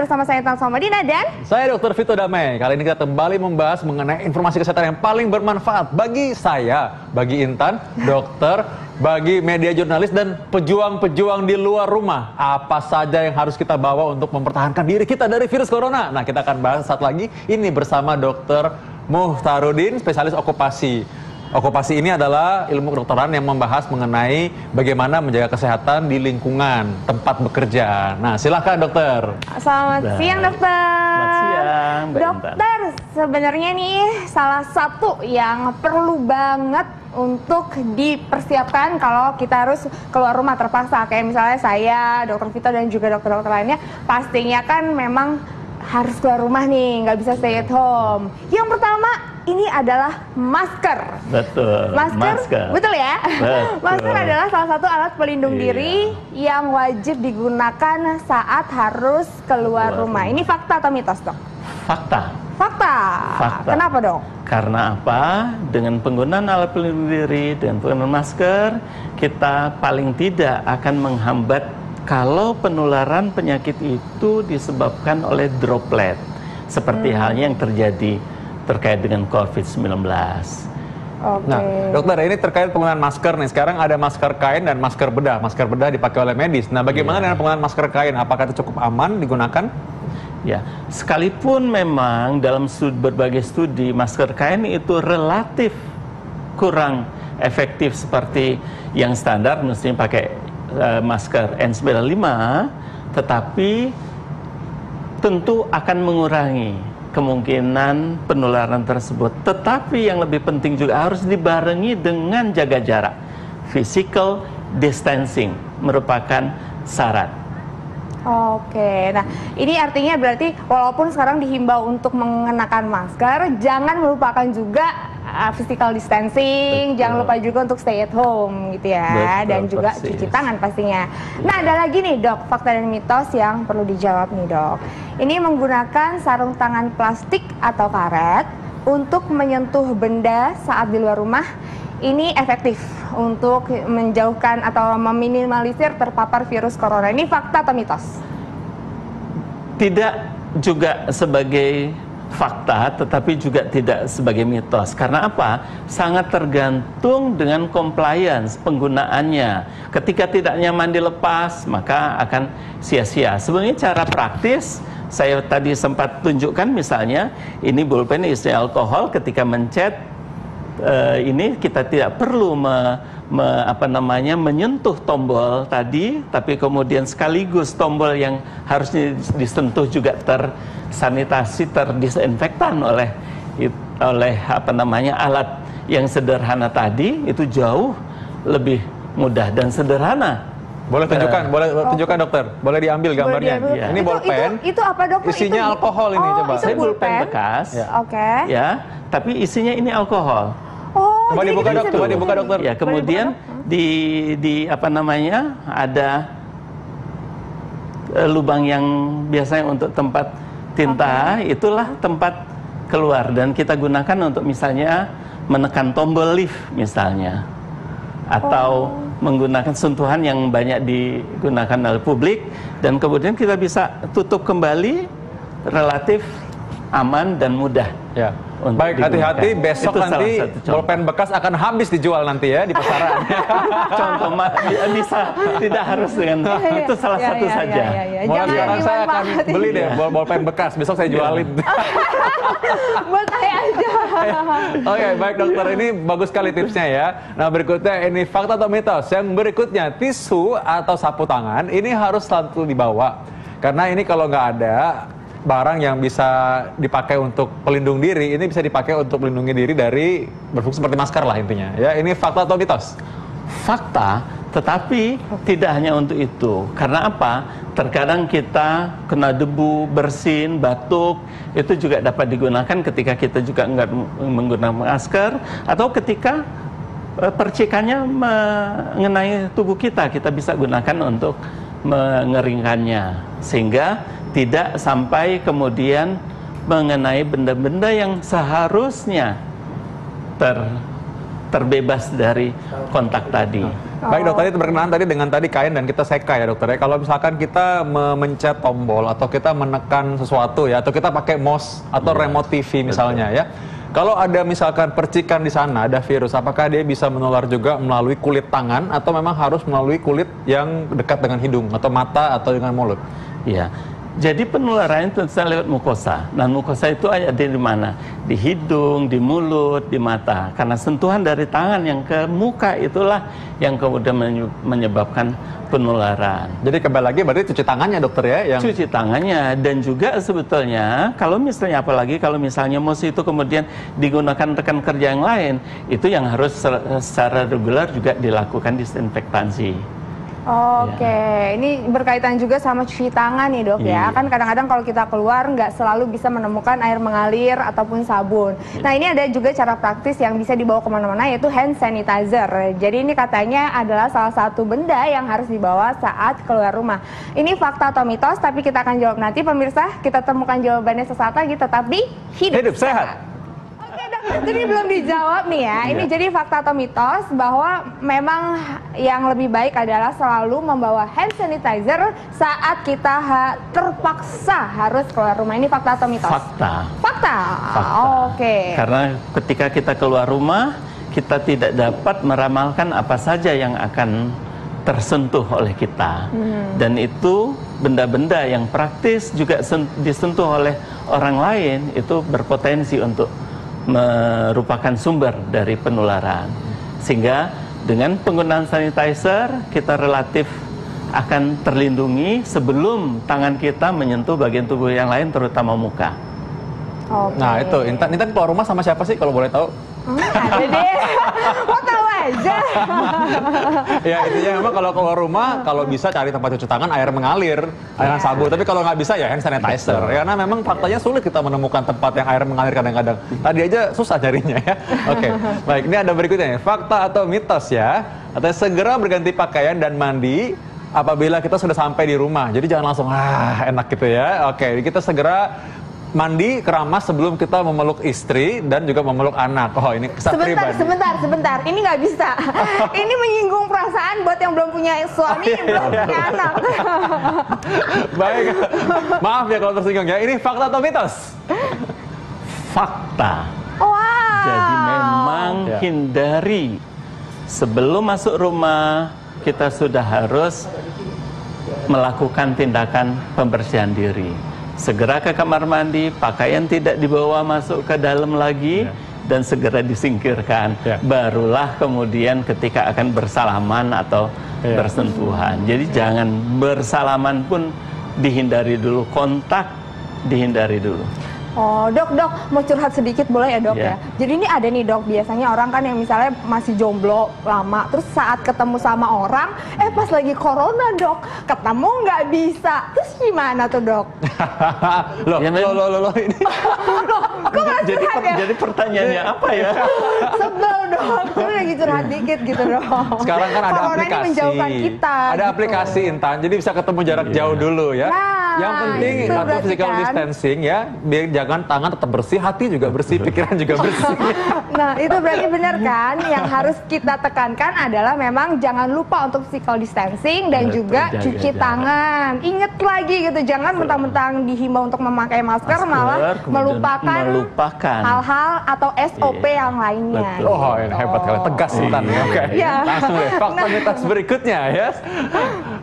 bersama saya Tan Somadina dan saya Dr. Vito Damai. Kali ini kita kembali membahas mengenai informasi kesehatan yang paling bermanfaat bagi saya, bagi Intan, dokter, bagi media jurnalis dan pejuang-pejuang di luar rumah. Apa saja yang harus kita bawa untuk mempertahankan diri kita dari virus corona? Nah, kita akan bahas saat lagi ini bersama Dr. Muhtarudin, spesialis okupasi. Okupasi ini adalah ilmu kedokteran yang membahas mengenai bagaimana menjaga kesehatan di lingkungan tempat bekerja. Nah, silakan dokter. Selamat siang dokter. Selamat siang, Mbak dokter, sebenarnya nih salah satu yang perlu banget untuk dipersiapkan kalau kita harus keluar rumah terpaksa. Kayak misalnya saya, dokter Vito dan juga dokter-dokter lainnya, pastinya kan memang harus keluar rumah nih, nggak bisa stay at home. Yang pertama, ini adalah masker. Betul. Masker. Betul ya? Betul. Masker adalah salah satu alat pelindung diri yang wajib digunakan saat harus keluar rumah. Ini fakta atau mitos, dok? Fakta. Fakta. Kenapa, dok? Karena apa? Dengan penggunaan alat pelindung diri, dengan penggunaan masker, kita paling tidak akan menghambat kalau penularan penyakit itu disebabkan oleh droplet. Seperti halnya yang terjadi terkait dengan COVID-19. Nah, dokter, ini terkait penggunaan masker nih. Sekarang ada masker kain dan masker bedah. Masker bedah dipakai oleh medis. Nah, bagaimana dengan penggunaan masker kain? Apakah itu cukup aman digunakan? Ya, sekalipun memang dalam berbagai studi masker kain itu relatif kurang efektif seperti yang standar, mestinya pakai masker N95, tetapi tentu akan mengurangi kemungkinan penularan tersebut. Tetapi yang lebih penting juga harus dibarengi dengan jaga jarak. Physical distancing merupakan syarat. Oke, nah ini artinya berarti walaupun sekarang dihimbau untuk mengenakan masker, jangan melupakan juga physical distancing, jangan lupa juga untuk stay at home gitu ya. Betul, dan juga persis. cuci tangan pastinya. Nah, ada lagi nih dok, fakta dan mitos yang perlu dijawab nih dok. Ini menggunakan sarung tangan plastik atau karet untuk menyentuh benda saat di luar rumah, ini efektif untuk menjauhkan atau meminimalisir terpapar virus corona. Ini fakta atau mitos? Tidak juga sebagai fakta, tetapi juga tidak sebagai mitos. Karena apa? Sangat tergantung dengan compliance penggunaannya. Ketika tidak nyaman dilepas, maka akan sia-sia. Sebenarnya cara praktis, saya tadi sempat tunjukkan misalnya, ini pulpen isi alkohol, ketika mencet, ini kita tidak perlu menyentuh tombol tadi, tapi kemudian sekaligus tombol yang harusnya disentuh juga tersanitasi, terdisinfektan oleh alat yang sederhana tadi, itu jauh lebih mudah dan sederhana. Boleh tunjukkan dokter. Boleh diambil gambarnya. Boleh Ini bolpen. Itu apa dokter? Isinya alkohol ini coba. Itu Saya pulpen pulpen bekas. Oke. Ya, tapi isinya ini alkohol. Oh, Coba jadi dibuka, kita dok. bisa Coba bikin. dibuka, dokter. Ya, kemudian ada lubang yang biasanya untuk tempat tinta, itulah tempat keluar, dan kita gunakan untuk misalnya menekan tombol lift misalnya, atau menggunakan sentuhan yang banyak digunakan oleh publik, dan kemudian kita bisa tutup kembali relatif aman dan mudah. Ya. Baik, hati-hati, besok Itu nanti salah satu contoh. bolpen bekas akan habis dijual nanti ya di pasaran. Contoh bisa tidak harus dengan itu salah satu saja. Mulai Jangan sekarang saya akan dimanfaatin. beli deh bolpen bekas, besok saya jualin. Buat saya aja. Oke, baik dokter, ini bagus sekali tipsnya ya. Nah, berikutnya ini fakta atau mitos. Yang berikutnya, tisu atau sapu tangan ini harus selalu dibawa. Karena ini kalau nggak ada barang yang bisa dipakai untuk pelindung diri, ini bisa dipakai untuk melindungi diri dari berfungsi seperti masker lah intinya. Ya, ini fakta atau mitos? Fakta, tetapi tidak hanya untuk itu. Karena apa? Terkadang kita kena debu, bersin, batuk, itu juga dapat digunakan ketika kita juga nggak menggunakan masker, atau ketika percikannya mengenai tubuh kita, kita bisa gunakan untuk mengeringkannya, sehingga tidak sampai kemudian mengenai benda-benda yang seharusnya terbebas dari kontak tadi. Baik dokter, itu berkenaan tadi dengan tadi kain dan kita seka ya dokter ya. Kalau misalkan kita memencet tombol atau kita menekan sesuatu ya, atau kita pakai mouse atau remote TV misalnya ya. Kalau ada misalkan percikan di sana, ada virus, apakah dia bisa menular juga melalui kulit tangan atau memang harus melalui kulit yang dekat dengan hidung atau mata atau dengan mulut? Ya. Jadi penularan itu lewat mukosa. Dan mukosa itu ada di mana? Di hidung, di mulut, di mata. Karena sentuhan dari tangan yang ke muka itulah yang kemudian menyebabkan penularan. Jadi kembali lagi berarti cuci tangannya dokter ya? Cuci tangannya, dan juga sebetulnya kalau misalnya, apalagi kalau misalnya mouse itu kemudian digunakan rekan kerja yang lain, itu yang harus secara reguler juga dilakukan disinfektansi. Oke, ini berkaitan juga sama cuci tangan nih dok ya. Kan kadang-kadang kalau kita keluar nggak selalu bisa menemukan air mengalir ataupun sabun. Nah ini ada juga cara praktis yang bisa dibawa kemana-mana, yaitu hand sanitizer. Jadi ini katanya adalah salah satu benda yang harus dibawa saat keluar rumah. Ini fakta atau mitos, tapi kita akan jawab nanti pemirsa. Kita temukan jawabannya sesaat lagi, tetap di Hidup Sehat. Jadi belum dijawab nih ya. Ini jadi fakta atau mitos bahwa memang yang lebih baik adalah selalu membawa hand sanitizer saat kita terpaksa harus keluar rumah. Ini fakta atau mitos? Fakta. Fakta. Oke. Karena ketika kita keluar rumah, kita tidak dapat meramalkan apa saja yang akan tersentuh oleh kita. Dan itu benda-benda yang praktis juga disentuh oleh orang lain, itu berpotensi untuk merupakan sumber dari penularan. Sehingga dengan penggunaan sanitizer kita relatif akan terlindungi sebelum tangan kita menyentuh bagian tubuh yang lain, terutama muka. Nah itu, Intan keluar rumah sama siapa sih kalau boleh tahu? Ada deh, mau tahu aja. Ya intinya memang kalau keluar rumah, kalau bisa cari tempat cuci tangan air mengalir, airan sabun. Tapi kalau nggak bisa ya hand sanitizer. Karena memang faktanya sulit kita menemukan tempat yang air mengalir kadang-kadang. Tadi aja susah carinya ya. Oke, baik, ini ada berikutnya ya. Fakta atau mitos ya. Atau segera berganti pakaian dan mandi apabila kita sudah sampai di rumah. Jadi jangan langsung enak gitu ya. Oke, kita segera mandi keramas sebelum kita memeluk istri dan juga memeluk anak. Oh ini kesan pribadi. Sebentar. Ini nggak bisa. Ini menyinggung perasaan buat yang belum punya suami, belum punya anak. Baik, maaf ya kalau tersinggung ya. Ini fakta atau mitos? Fakta. Wow. Jadi memang hindari sebelum masuk rumah, kita sudah harus melakukan tindakan pembersihan diri. Segera ke kamar mandi, pakaian tidak dibawa masuk ke dalam lagi, dan segera disingkirkan. Barulah kemudian ketika akan bersalaman atau bersentuhan. Jadi jangan bersalaman pun dihindari dulu, kontak dihindari dulu. Oh dok, mau curhat sedikit boleh ya dok ya? Jadi ini ada nih dok, biasanya orang kan yang misalnya masih jomblo lama, terus saat ketemu sama orang, pas lagi corona dok, ketemu nggak bisa, terus gimana tuh dok? Loh, ini. Kok nggak curhat ya? Jadi pertanyaannya apa ya? Sebel dok, terus lagi curhat dikit gitu dok. Sekarang kan ada corona aplikasi. Ini menjauhkan kita. Ada gitu. Aplikasi Intan, jadi bisa ketemu jarak jauh dulu ya. Yang penting atau physical distancing ya, biar jangan tangan tetap bersih, hati juga bersih, pikiran juga bersih. Nah itu berarti benar kan? Yang harus kita tekankan adalah memang jangan lupa untuk physical distancing dan juga cuci tangan. Ingat lagi gitu, jangan mentang-mentang dihimbau untuk memakai masker malah melupakan hal-hal atau SOP yang lainnya. Betul. Oh ini hebat kali, tegas Intan ya. Oke. Langsung deh, fakta mitos berikutnya ya.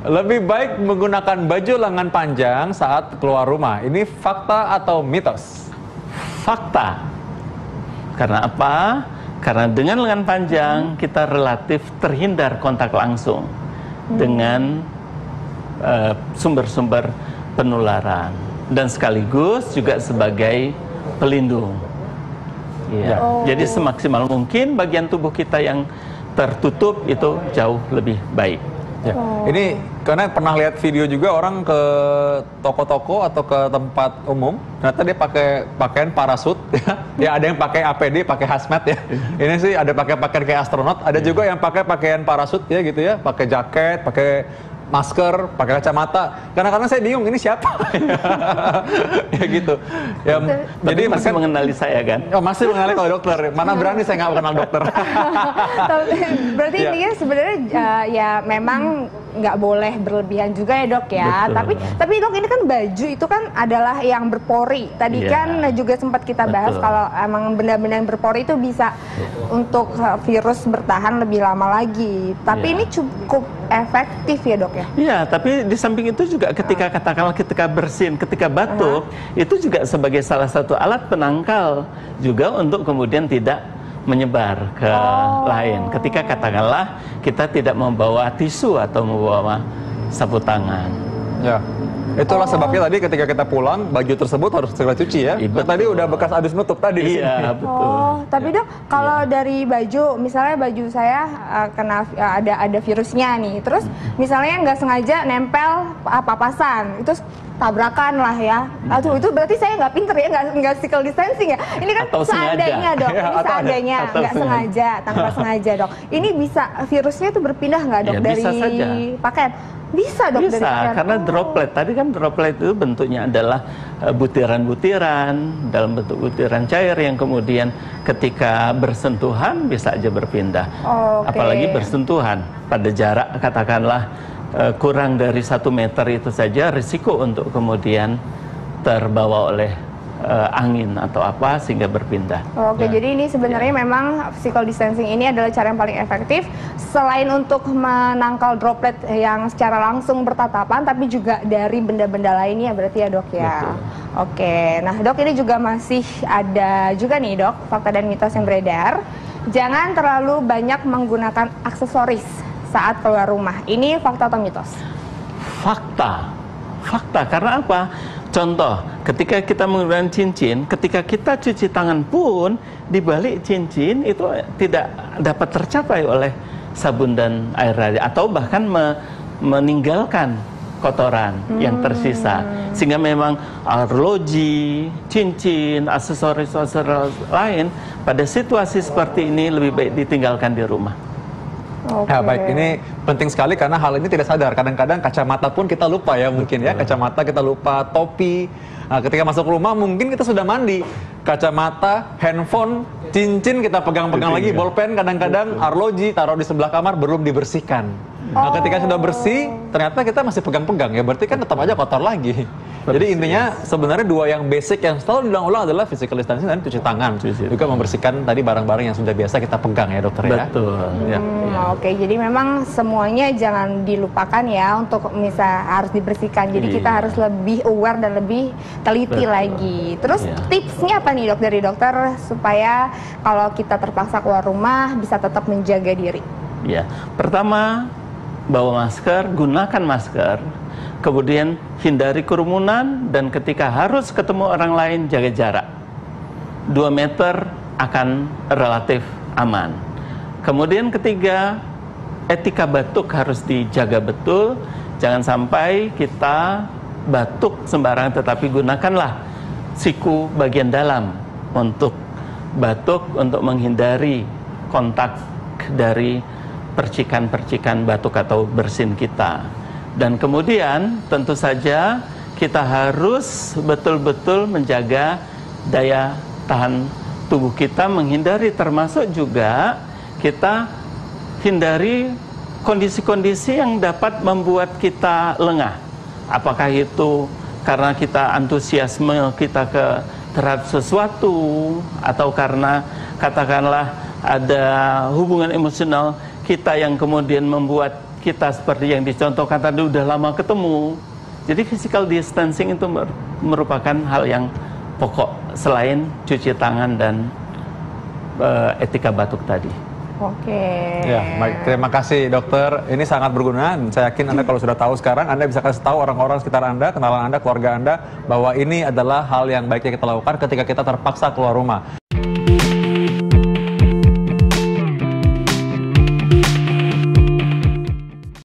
Lebih baik menggunakan baju lengan panjang saat keluar rumah. Ini fakta atau mitos? Fakta. Karena apa? Karena dengan lengan panjang kita relatif terhindar kontak langsung dengan sumber-sumber penularan, dan sekaligus juga sebagai pelindung. Jadi semaksimal mungkin bagian tubuh kita yang tertutup itu jauh lebih baik. Ini karena pernah lihat video juga orang ke toko-toko atau ke tempat umum, ternyata dia pakai pakaian parasut ya. Ada yang pakai APD, pakai hazmat ya. Ini sih ada pakai pakaian kayak astronot, ada juga yang pakai pakaian parasut ya gitu ya, pakai jaket, pakai masker, pakai kacamata. Kadang-kadang saya bingung ini siapa. Ya gitu. Ya, jadi masih mengenali saya kan? Oh, masih mengenali kalau dokter. Mana berani saya nggak kenal dokter. Berarti intinya sebenarnya ya memang nggak boleh berlebihan juga ya dok ya. Tapi dok ini kan baju itu kan adalah yang berpori. Tadi kan juga sempat kita bahas kalau emang benda-benda yang berpori itu bisa untuk virus bertahan lebih lama lagi. Tapi ini cukup efektif ya dok ya? Iya, tapi di samping itu juga ketika katakanlah ketika bersin, ketika batuk, itu juga sebagai salah satu alat penangkal juga untuk kemudian tidak menyebar ke lain. Ketika katakanlah kita tidak membawa tisu atau membawa sapu tangan. Ya. Itulah sebabnya tadi ketika kita pulang baju tersebut harus segera cuci ya. Tadi udah bekas habis nutup tadi. Iya, betul. Tapi dok, kalau dari baju, misalnya baju saya kena ada virusnya nih, terus misalnya nggak sengaja nempel papasan, itu tabrakan lah ya. Aduh, itu berarti saya nggak pinter ya, nggak physical distancing ya. Ini kan seandainya dok, ini seandainya nggak sengaja, tanpa sengaja dok. Ini bisa virusnya itu berpindah nggak dok dari pakaian? Bisa dok, bisa, karena droplet tadi kan droplet itu bentuknya adalah butiran-butiran dalam bentuk butiran cair yang kemudian ketika bersentuhan bisa aja berpindah. Apalagi bersentuhan pada jarak katakanlah kurang dari 1 meter itu saja risiko untuk kemudian terbawa oleh angin atau apa sehingga berpindah. Jadi ini sebenarnya memang physical distancing ini adalah cara yang paling efektif selain untuk menangkal droplet yang secara langsung bertatapan, tapi juga dari benda-benda lainnya berarti ya dok ya. Nah dok, ini juga masih ada juga nih dok fakta dan mitos yang beredar. Jangan terlalu banyak menggunakan aksesoris saat keluar rumah. Ini fakta atau mitos? Fakta karena apa? Contoh, ketika kita menggunakan cincin, ketika kita cuci tangan pun, di balik cincin itu tidak dapat tercapai oleh sabun dan air radi, atau bahkan meninggalkan kotoran yang tersisa. Sehingga memang arloji, cincin, aksesoris lain, pada situasi seperti ini lebih baik ditinggalkan di rumah. Ya baik, ini penting sekali karena hal ini tidak sadar. Kadang-kadang kacamata pun kita lupa ya mungkin ya. Kacamata kita lupa, topi. Nah, ketika masuk rumah mungkin kita sudah mandi. Kacamata, handphone, cincin kita pegang-pegang lagi. Bolpen kadang-kadang arloji taruh di sebelah kamar belum dibersihkan. Nah, ketika sudah bersih, ternyata kita masih pegang-pegang ya. Berarti kan tetap aja kotor lagi. Jadi intinya sebenarnya dua yang basic yang selalu diulang-ulang adalah physical distancing dan cuci tangan. Juga membersihkan tadi barang-barang yang sudah biasa kita pegang ya dokter ya. Betul. Jadi memang semuanya jangan dilupakan ya untuk harus dibersihkan. Jadi kita harus lebih aware dan lebih teliti lagi. Terus tipsnya apa nih dok dari dokter supaya kalau kita terpaksa keluar rumah bisa tetap menjaga diri? Ya, pertama bawa masker, gunakan masker. Kemudian hindari kerumunan dan ketika harus ketemu orang lain jaga jarak. 2 meter akan relatif aman. Kemudian ketiga, etika batuk harus dijaga betul. Jangan sampai kita batuk sembarangan, tetapi gunakanlah siku bagian dalam untuk batuk, untuk menghindari kontak dari percikan-percikan batuk atau bersin kita. Dan kemudian tentu saja kita harus betul-betul menjaga daya tahan tubuh kita, menghindari termasuk juga kita hindari kondisi-kondisi yang dapat membuat kita lengah. Apakah itu karena kita antusiasme kita terhadap sesuatu, atau karena katakanlah ada hubungan emosional kita yang kemudian membuat kita seperti yang dicontohkan tadi udah lama ketemu. Jadi physical distancing itu merupakan hal yang pokok selain cuci tangan dan etika batuk tadi. Ya, baik. Terima kasih dokter. Ini sangat berguna. Saya yakin Anda kalau sudah tahu sekarang, Anda bisa kasih tahu orang-orang sekitar Anda, kenalan Anda, keluarga Anda, bahwa ini adalah hal yang baiknya kita lakukan ketika kita terpaksa keluar rumah.